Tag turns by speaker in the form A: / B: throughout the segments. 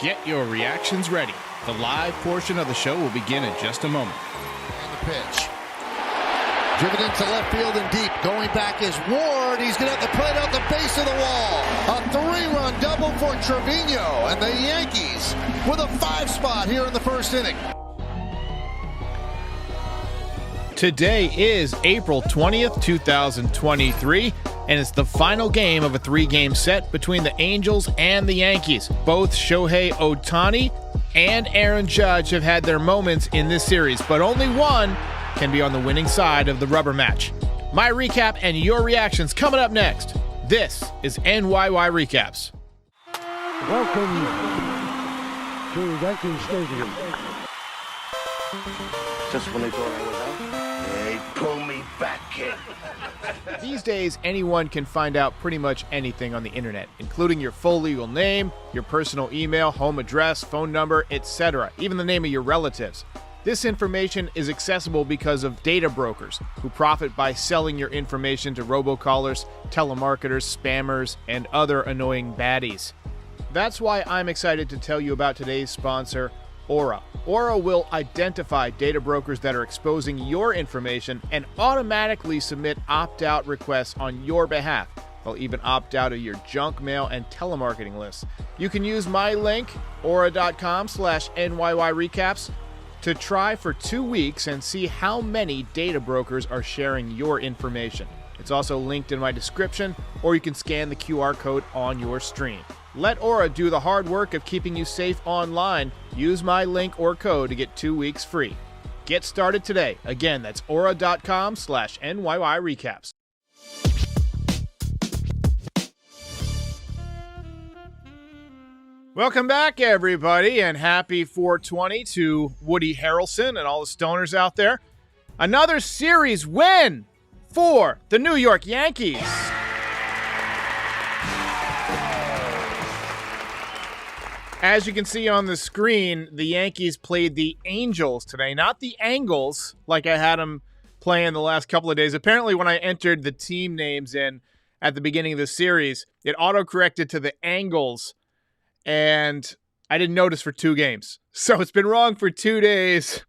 A: Get your reactions ready. The live portion of the show will begin in just a moment.
B: And the pitch. Driven into left field and deep. Going back is Ward. He's going to have to play it out the base of the wall. A 3-run double for Trevino. And the Yankees with a 5 spot here in the first inning.
A: Today is April 20th, 2023, and it's the final game of a 3-game set between the Angels and the Yankees. Both Shohei Ohtani and Aaron Judge have had their moments in this series, but only one can be on the winning side of the rubber match. My recap and your reactions coming up next. This is NYY Recaps.
C: Welcome to Yankee Stadium.
D: Just when they thought I was out, they pull me back in.
A: These days, anyone can find out pretty much anything on the internet, including your full legal name, your personal email, home address, phone number, etc., even the name of your relatives. This information is accessible because of data brokers who profit by selling your information to robocallers, telemarketers, spammers, and other annoying baddies. That's why I'm excited to tell you about today's sponsor, Aura. Aura will identify data brokers that are exposing your information and automatically submit opt-out requests on your behalf. They'll even opt out of your junk mail and telemarketing lists. You can use my link, aura.com/NYYRecaps, to try for 2 weeks and see how many data brokers are sharing your information. It's also linked in my description, or you can scan the QR code on your stream. Let Aura do the hard work of keeping you safe online. Use my link or code to get 2 weeks free. Get started today. Again, that's aura.com/NYYRecaps. Welcome back, everybody, and happy 420 to Woody Harrelson and all the stoners out there. Another series win for the New York Yankees. As you can see on the screen, the Yankees played the Angels today, not the Angles, like I had them playing the last couple of days. Apparently, when I entered the team names in at the beginning of the series, it auto-corrected to the Angles, and I didn't notice for 2 games. So it's been wrong for 2 days.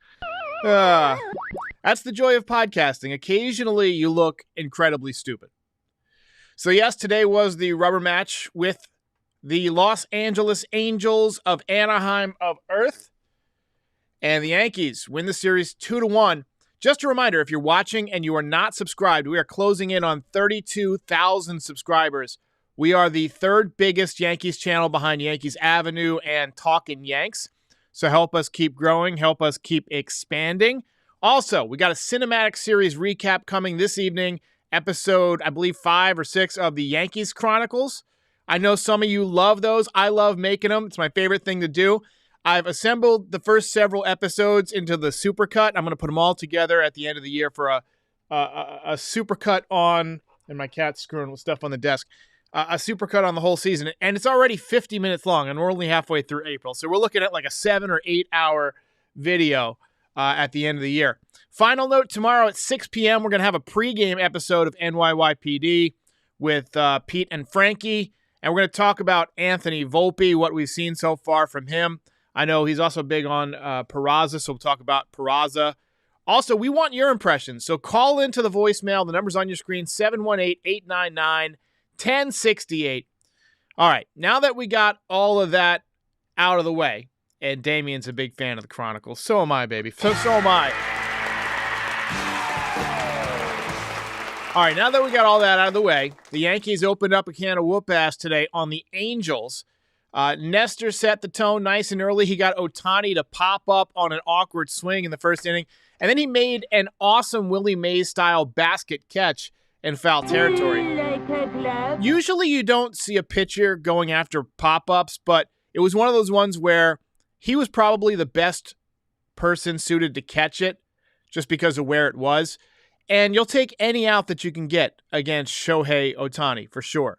A: That's the joy of podcasting. Occasionally, you look incredibly stupid. So yes, today was the rubber match with the Los Angeles Angels of Anaheim of Earth, and the Yankees win the series 2-1. Just a reminder, if you're watching and you are not subscribed, we are closing in on 32,000 subscribers. We are the 3rd biggest Yankees channel behind Yankees Avenue and Talkin' Yanks. So help us keep growing, help us keep expanding. Also, we got a cinematic series recap coming this evening, episode, I believe, 5 or 6 of the Yankees Chronicles. I know some of you love those. I love making them. It's my favorite thing to do. I've assembled the first several episodes into the supercut. I'm going to put them all together at the end of the year for a supercut on, and my cat's screwing with stuff on the desk, a supercut on the whole season. And it's already 50 minutes long, and we're only halfway through April. So we're looking at like a 7 or 8 hour video at the end of the year. Final note, tomorrow at 6 p.m., we're going to have a pregame episode of NYYPD with Pete and Frankie. And we're going to talk about Anthony Volpe, what we've seen so far from him. I know he's also big on Peraza, so we'll talk about Peraza. Also, we want your impressions, so call into the voicemail. The number's on your screen, 718-899-1068. All right, now that we got all of that out of the way, and Damien's a big fan of the Chronicles. So am I, baby. So am I. All right, now that we got all that out of the way, the Yankees opened up a can of whoop-ass today on the Angels. Nestor set the tone nice and early. He got Ohtani to pop up on an awkward swing in the first inning, and then he made an awesome Willie Mays-style basket catch in foul territory. Usually you don't see a pitcher going after pop-ups, but it was one of those ones where he was probably the best person suited to catch it just because of where it was. And you'll take any out that you can get against Shohei Ohtani, for sure.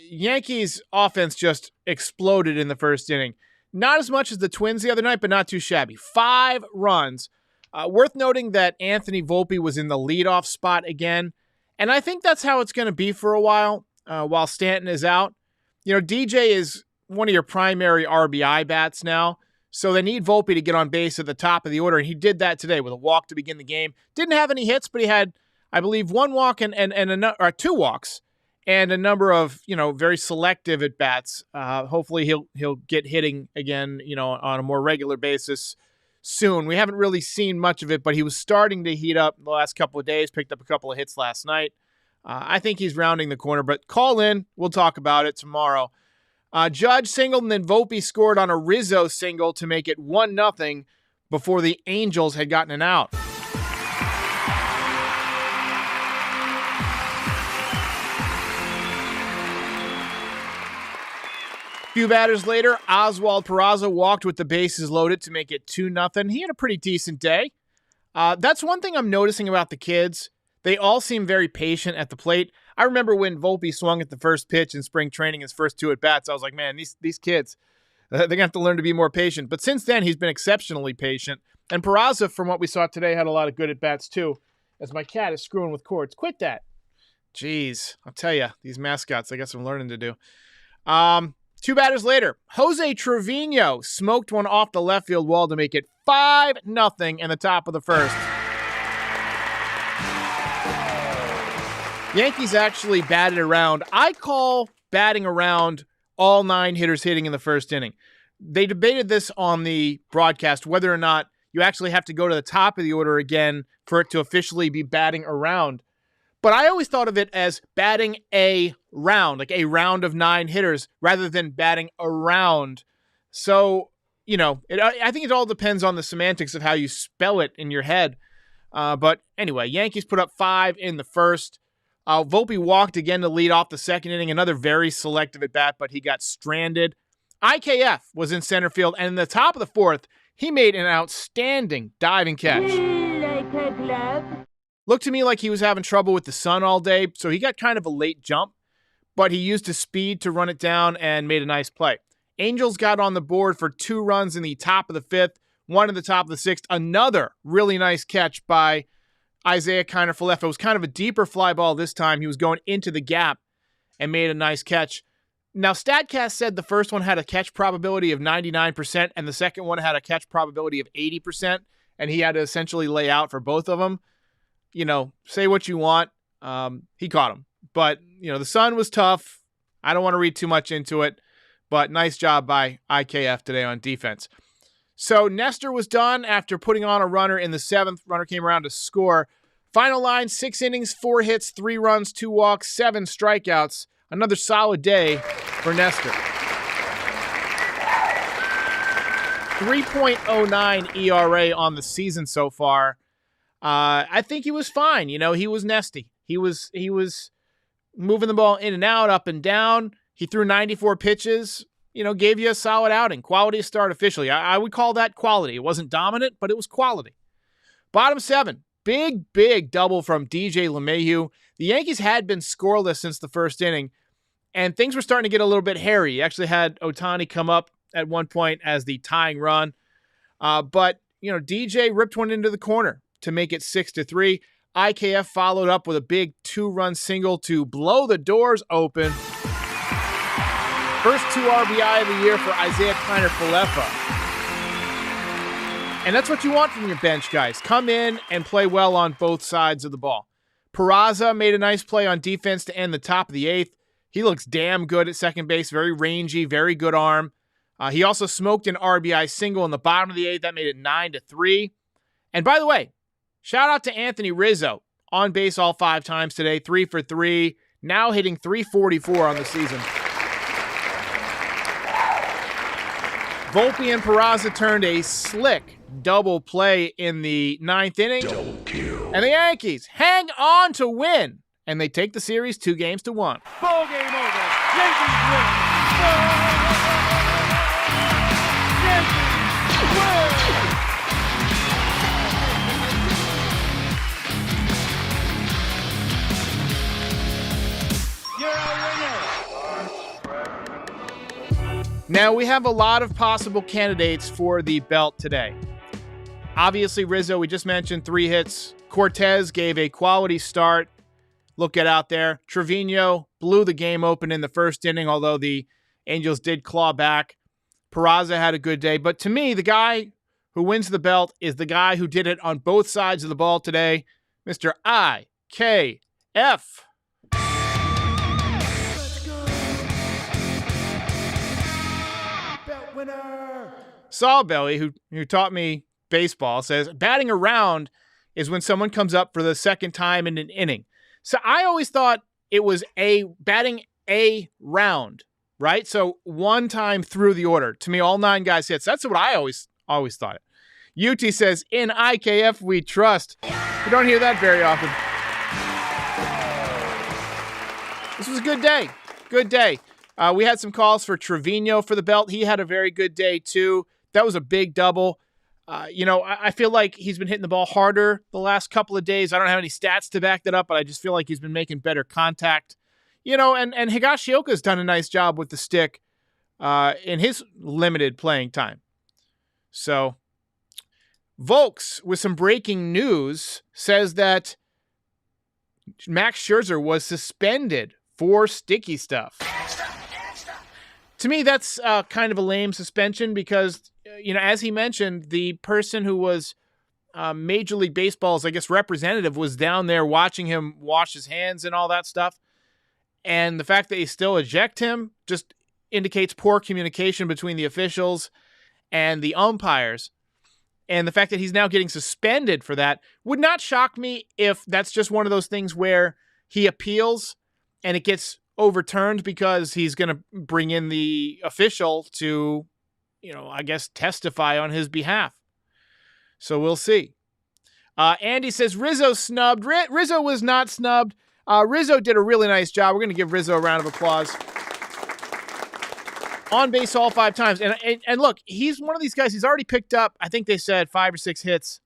A: Yankees offense just exploded in the first inning. Not as much as the Twins the other night, but not too shabby. 5 runs. Worth noting that Anthony Volpe was in the leadoff spot again. And I think that's how it's going to be for a while Stanton is out. You know, DJ is one of your primary RBI bats now. So they need Volpe to get on base at the top of the order, and he did that today with a walk to begin the game. Didn't have any hits, but he had, I believe, one walk and two walks, and a number of very selective at bats. Hopefully he'll get hitting again, on a more regular basis soon. We haven't really seen much of it, but he was starting to heat up the last couple of days. Picked up a couple of hits last night. I think he's rounding the corner, but call in. We'll talk about it tomorrow. Judge singled, and then Volpe scored on a Rizzo single to make it 1-0 before the Angels had gotten an out. A few batters later, Oswald Peraza walked with the bases loaded to make it 2-0. He had a pretty decent day. That's one thing I'm noticing about the kids. They all seem very patient at the plate. I remember when Volpe swung at the first pitch in spring training, his first two at-bats, I was like, man, these kids, they're going to have to learn to be more patient. But since then, he's been exceptionally patient. And Peraza, from what we saw today, had a lot of good at-bats too, as my cat is screwing with cords. Quit that. Jeez, I'll tell you, these mascots, they got some learning to do. Two batters later, Jose Trevino smoked one off the left field wall to make it 5-0 in the top of the first. Yankees actually batted around. I call batting around all 9 hitters hitting in the first inning. They debated this on the broadcast, whether or not you actually have to go to the top of the order again for it to officially be batting around. But I always thought of it as batting a round, like a round of 9 hitters, rather than batting around. So, I think it all depends on the semantics of how you spell it in your head. But anyway, Yankees put up 5 in the first. Volpe walked again to lead off the second inning, another very selective at bat, but he got stranded. IKF was in center field, and in the top of the fourth, he made an outstanding diving catch. Looked to me like he was having trouble with the sun all day, so he got kind of a late jump, but he used his speed to run it down and made a nice play. Angels got on the board for 2 runs in the top of the fifth, 1 in the top of the sixth, another really nice catch by Isaiah Kiner-Falefa. It was kind of a deeper fly ball this time. He was going into the gap and made a nice catch. Now, StatCast said the first one had a catch probability of 99% and the second one had a catch probability of 80%, and he had to essentially lay out for both of them. Say what you want. He caught him. But, the sun was tough. I don't want to read too much into it, but nice job by IKF today on defense. So Nestor was done after putting on a runner in the 7th. Runner came around to score. Final line, 6 innings, 4 hits, 3 runs, 2 walks, 7 strikeouts. Another solid day for Nestor. 3.09 ERA on the season so far. I think he was fine. He was nesty. He was moving the ball in and out, up and down. He threw 94 pitches. Gave you a solid outing. Quality start officially. I would call that quality. It wasn't dominant, but it was quality. Bottom 7. Big double from DJ LeMahieu. The Yankees had been scoreless since the first inning, and things were starting to get a little bit hairy. He actually had Ohtani come up at one point as the tying run. But DJ ripped one into the corner to make it 6-3. IKF followed up with a big 2-run single to blow the doors open. First 2 RBI of the year for Isaiah Kiner-Falefa. And that's what you want from your bench guys. Come in and play well on both sides of the ball. Peraza made a nice play on defense to end the top of the 8th. He looks damn good at second base. Very rangy, very good arm. He also smoked an RBI single in the bottom of the 8th. That made it 9-3. And by the way, shout out to Anthony Rizzo. On base all 5 times today. 3 for 3. Now hitting .344 on the season. Volpe and Peraza turned a slick double play in the 9th inning.
D: Double kill.
A: And the Yankees hang on to win. And they take the series 2-1.
C: Ball game over. Yankees win. Yankees win. You're a winner.
A: Now, we have a lot of possible candidates for the belt today. Obviously, Rizzo, we just mentioned 3 hits. Cortez gave a quality start. Look at out there. Trevino blew the game open in the first inning, although the Angels did claw back. Peraza had a good day. But to me, the guy who wins the belt is the guy who did it on both sides of the ball today, Mr. IKF.
C: Belt winner.
A: Sawbelly, who taught me baseball, says batting around is when someone comes up for the second time in an inning. So I always thought it was batting a round, right? So one time through the order. To me, all 9 guys hits. That's what I always thought. UT says, in IKF we trust. You don't hear that very often. This was a good day. Good day. We had some calls for Trevino for the belt. He had a very good day, too. That was a big double. I feel like he's been hitting the ball harder the last couple of days. I don't have any stats to back that up, but I just feel like he's been making better contact. And Higashioka's done a nice job with the stick in his limited playing time. So, Volks, with some breaking news, says that Max Scherzer was suspended for sticky stuff. To me, that's kind of a lame suspension because, as he mentioned, the person who was Major League Baseball's, representative was down there watching him wash his hands and all that stuff. And the fact that they still eject him just indicates poor communication between the officials and the umpires. And the fact that he's now getting suspended for that would not shock me if that's just one of those things where he appeals and it gets overturned because he's going to bring in the official to, testify on his behalf. So we'll see. Andy says Rizzo snubbed. Rizzo was not snubbed. Rizzo did a really nice job. We're going to give Rizzo a round of applause. On base all 5 times. And look, he's one of these guys. He's already picked up, I think they said 5 or 6 hits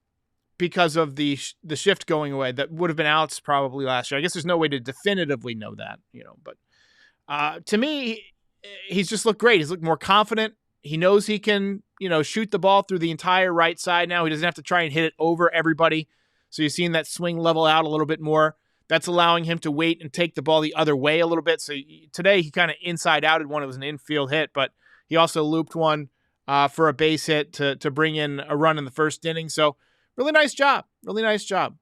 A: because of the shift going away that would have been outs probably last year. I guess there's no way to definitively know that, but to me, he's just looked great. He's looked more confident. He knows he can, shoot the ball through the entire right side now. He doesn't have to try and hit it over everybody. So you're seeing that swing level out a little bit more. That's allowing him to wait and take the ball the other way a little bit. So today he kind of inside-outed one. It was an infield hit, but he also looped one for a base hit to bring in a run in the first inning. So really nice job. Really nice job.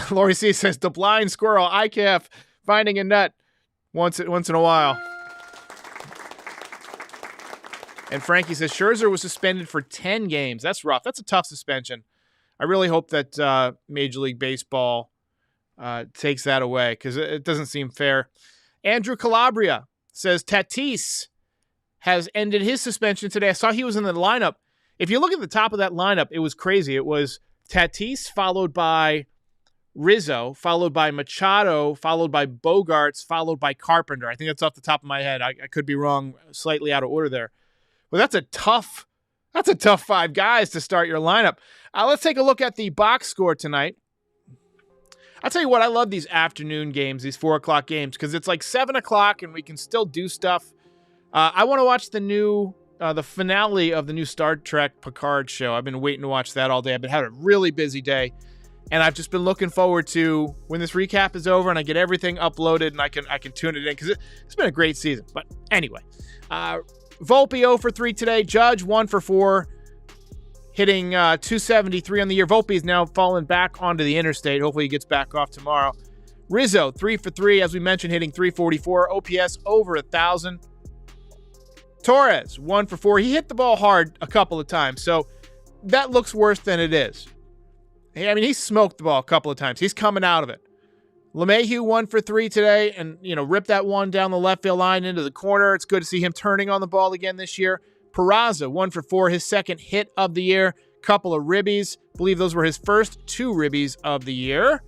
A: Lori C says, the blind squirrel, IKF, finding a nut once in a while. And Frankie says, Scherzer was suspended for 10 games. That's rough. That's a tough suspension. I really hope that Major League Baseball takes that away because it doesn't seem fair. Andrew Calabria says Tatis has ended his suspension today. I saw he was in the lineup. If you look at the top of that lineup, it was crazy. It was Tatis followed by Rizzo, followed by Machado, followed by Bogarts, followed by Carpenter. I think that's off the top of my head. I could be wrong, slightly out of order there. Well, that's a tough 5 guys to start your lineup. Let's take a look at the box score tonight. I'll tell you what, I love these afternoon games, these 4 o'clock games, because it's like 7 o'clock and we can still do stuff. I want to watch the finale of the new Star Trek Picard show. I've been waiting to watch that all day. I've been having a really busy day, and I've just been looking forward to when this recap is over and I get everything uploaded and I can tune it in because it's been a great season. But anyway, Volpe 0 for 3 today. Judge 1 for 4. Hitting 273 on the year. Volpe is now fallen back onto the interstate. Hopefully he gets back off tomorrow. Rizzo, 3 for 3, as we mentioned, hitting 344. OPS over 1,000. Torres, 1 for 4. He hit the ball hard a couple of times, so that looks worse than it is. I mean, he smoked the ball a couple of times. He's coming out of it. LeMahieu, 1 for 3 today, and, ripped that one down the left field line into the corner. It's good to see him turning on the ball again this year. Peraza, 1 for 4, his second hit of the year. Couple of ribbies. I believe those were his first 2 ribbies of the year.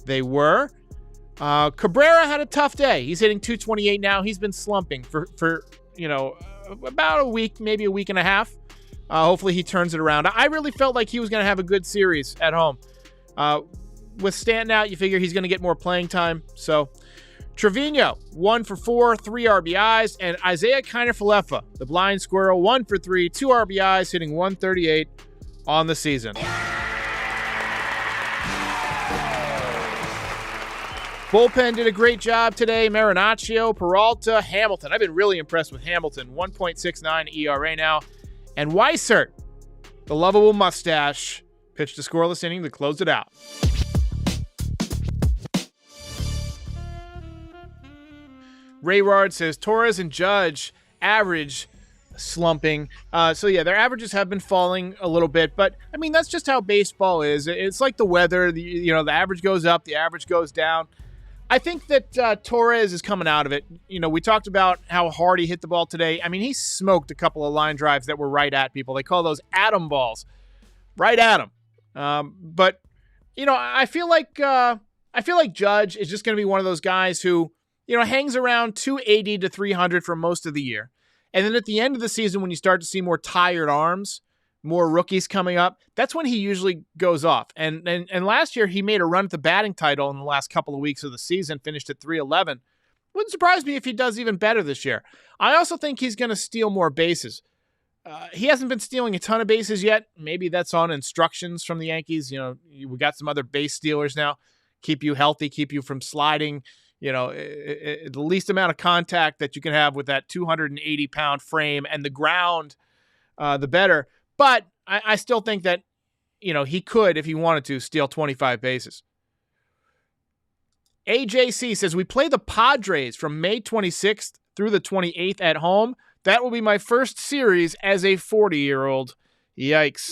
A: They were. Cabrera had a tough day. He's hitting 228 now. He's been slumping for about a week, maybe a week and a half. Hopefully he turns it around. I really felt like he was going to have a good series at home. With Stanton out, you figure he's going to get more playing time. So Trevino, 1 for 4, 3 RBIs, and Isaiah Kiner-Falefa, the blind squirrel, 1 for 3, 2 RBIs, hitting 138 on the season. Bullpen did a great job today. Marinaccio, Peralta, Hamilton. I've been really impressed with Hamilton. 1.69 ERA now. And Weissert, the lovable mustache, pitched a scoreless inning to close it out. Rayward says Torres and Judge average slumping. Their averages have been falling a little bit, but I mean, that's just how baseball is. It's like the weather. The average goes up, the average goes down. I think that Torres is coming out of it. We talked about how hard he hit the ball today. I mean, he smoked a couple of line drives that were right at people. They call those atom balls, right at him. But I feel like Judge is just going to be one of those guys who hangs around 280 to 300 for most of the year, and then at the end of the season, when you start to see more tired arms, more rookies coming up, that's when he usually goes off. And last year, he made a run at the batting title in the last couple of weeks of the season, finished at 311. Wouldn't surprise me if he does even better this year. I also think he's going to steal more bases. He hasn't been stealing a ton of bases yet. Maybe that's on instructions from the Yankees. We got some other base stealers now. Keep you healthy, keep you from sliding. The least amount of contact that you can have with that 280-pound frame and the ground, the better. But I still think that, he could, if he wanted to, steal 25 bases. AJC says, we play the Padres from May 26th through the 28th at home. That will be my first series as a 40-year-old. Yikes.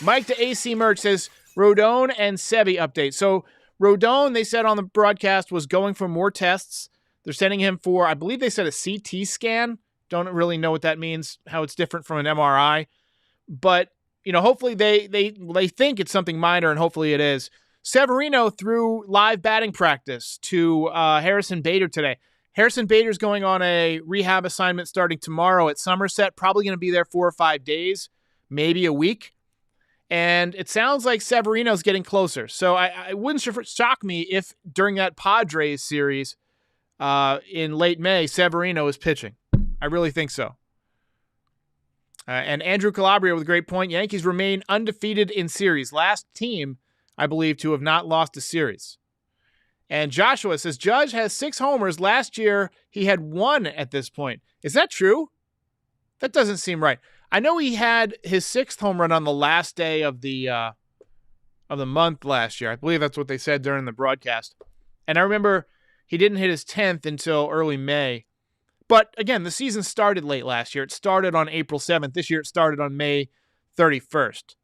A: Mike to AC Merch says, Rodon and Sebi update. So Rodon, they said on the broadcast, was going for more tests. They're sending him for, I believe they said a CT scan. Don't really know what that means, how it's different from an MRI. But, hopefully they think it's something minor, and hopefully it is. Severino threw live batting practice to Harrison Bader today. Harrison Bader's going on a rehab assignment starting tomorrow at Somerset, probably going to be there 4 or 5 days, maybe a week. And it sounds like Severino's getting closer. So I wouldn't shock me if during that Padres series in late May, Severino is pitching. I really think so. And Andrew Calabria with a great point. Yankees remain undefeated in series. Last team, I believe, to have not lost a series. And Joshua says, Judge has 6 homers. Last year, he had 1 at this point. Is that true? That doesn't seem right. I know he had his 6th home run on the last day of the month last year. I believe that's what they said during the broadcast. And I remember he didn't hit his 10th until early May. But again, the season started late last year. It started on April 7th. This year it started on May 31st.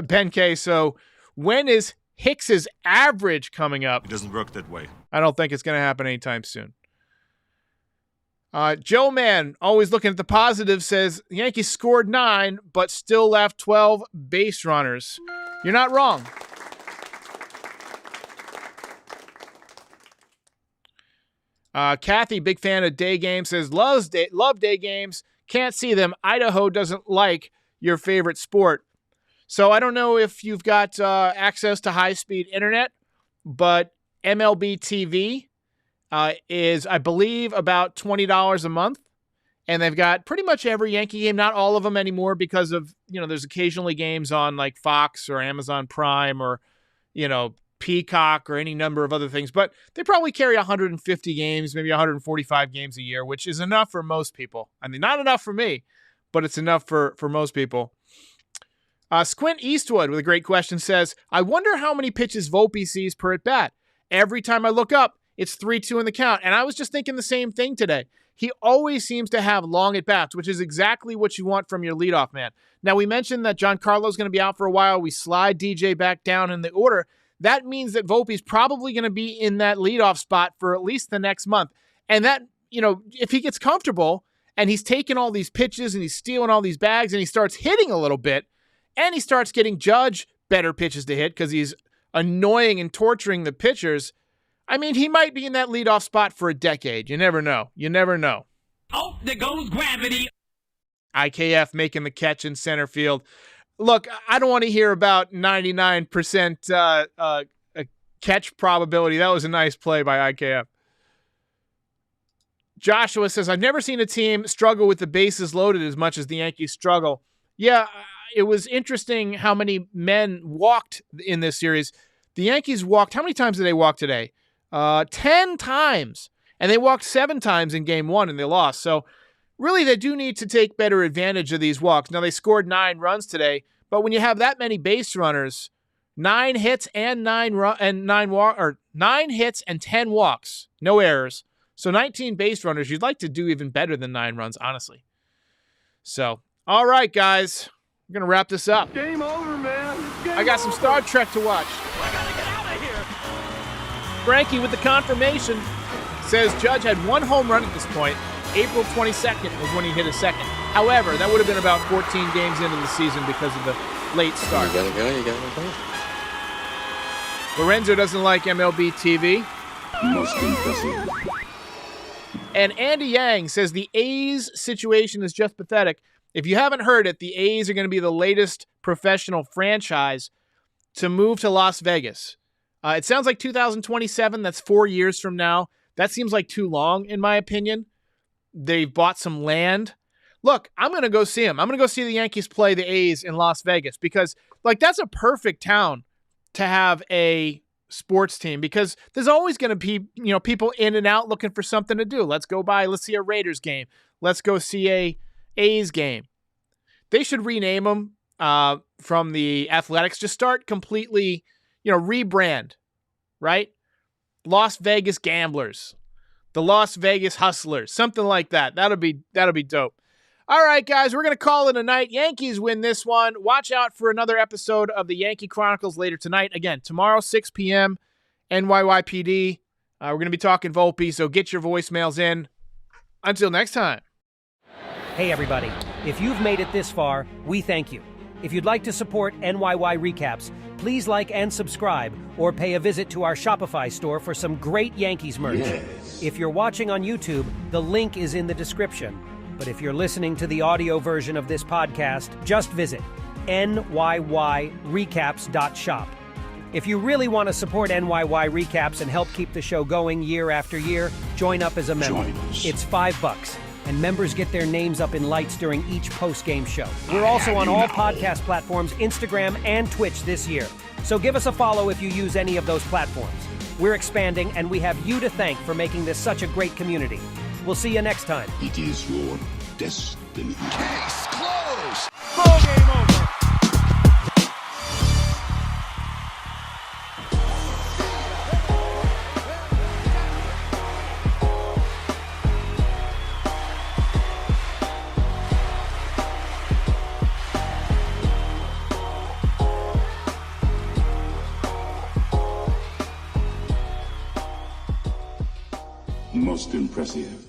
A: Ben K, so when is Hicks's average coming up?
E: It doesn't work that way.
A: I don't think it's going to happen anytime soon. Joe Man, always looking at the positive, says the Yankees scored 9, but still left 12 base runners. You're not wrong. Kathy, big fan of day games, says love day games. Can't see them. Idaho doesn't like your favorite sport. So I don't know if you've got access to high-speed internet, but MLB TV is, I believe, about $20 a month. And they've got pretty much every Yankee game, not all of them anymore because of, there's occasionally games on like Fox or Amazon Prime or, Peacock or any number of other things. But they probably carry 150 games, maybe 145 games a year, which is enough for most people. I mean, not enough for me, but it's enough for most people. Squint Eastwood with a great question says, I wonder how many pitches Volpe sees per at bat. Every time I look up, it's 3-2 in the count. And I was just thinking the same thing today. He always seems to have long at-bats, which is exactly what you want from your leadoff man. Now, we mentioned that Giancarlo's going to be out for a while. We slide DJ back down in the order. That means that Volpe's probably going to be in that leadoff spot for at least the next month. And that, if he gets comfortable and he's taking all these pitches and he's stealing all these bags and he starts hitting a little bit and he starts getting Judge better pitches to hit because he's annoying and torturing the pitchers, I mean, he might be in that leadoff spot for a decade. You never know. You never know.
F: Oh, there goes gravity.
A: IKF making the catch in center field. Look, I don't want to hear about 99% catch probability. That was a nice play by IKF. Joshua says, I've never seen a team struggle with the bases loaded as much as the Yankees struggle. Yeah, it was interesting how many men walked in this series. The Yankees walked, how many times did they walk today? 10 times. And they walked 7 times in game 1 and they lost. So really they do need to take better advantage of these walks. Now they scored 9 runs today, but when you have that many base runners, 9 hits and 9 hits and 10 walks, no errors. So 19 base runners, you'd like to do even better than 9 runs, honestly. So, all right, guys, we're going to wrap this up.
D: Game over, man.
A: I got some Star Trek to watch.
F: I gotta get out of here.
A: Frankie with the confirmation says Judge had 1 home run at this point. April 22nd was when he hit his second. However, that would have been about 14 games into the season because of the late start.
E: You gotta go.
A: Lorenzo doesn't like MLB TV.
D: Most impressive.
A: And Andy Yang says the A's situation is just pathetic. If you haven't heard it, the A's are going to be the latest professional franchise to move to Las Vegas. It sounds like 2027. That's 4 years from now. That seems like too long, in my opinion. They've bought some land. Look, I'm going to go see them. I'm going to go see the Yankees play the A's in Las Vegas because, like, that's a perfect town to have a sports team because there's always going to be, people in and out looking for something to do. Let's see a Raiders game. Let's go see a A's game. They should rename them from the Athletics. Just start completely, rebrand, right? Las Vegas Gamblers, the Las Vegas Hustlers, something like that. That'll be dope. All right, guys, we're going to call it a night. Yankees win this one. Watch out for another episode of the Yankee Chronicles later tonight. Again, tomorrow, 6 p.m., NYYPD. We're going to be talking Volpe, so get your voicemails in. Until next time.
G: Hey, everybody. If you've made it this far, we thank you. If you'd like to support NYY Recaps, please like and subscribe or pay a visit to our Shopify store for some great Yankees merch.
D: Yes.
G: If you're watching on YouTube, the link is in the description. But if you're listening to the audio version of this podcast, just visit NYYRecaps.shop. If you really want to support NYY Recaps and help keep the show going year after year, join up as a member.
D: Join us.
G: It's $5, and members get their names up in lights during each post-game show. We're also on all podcast platforms, Instagram, and Twitch this year. So give us a follow if you use any of those platforms. We're expanding, and we have you to thank for making this such a great community. We'll see you next time.
D: It is your destiny.
B: Case closed.
A: Ball game over.
D: Most impressive.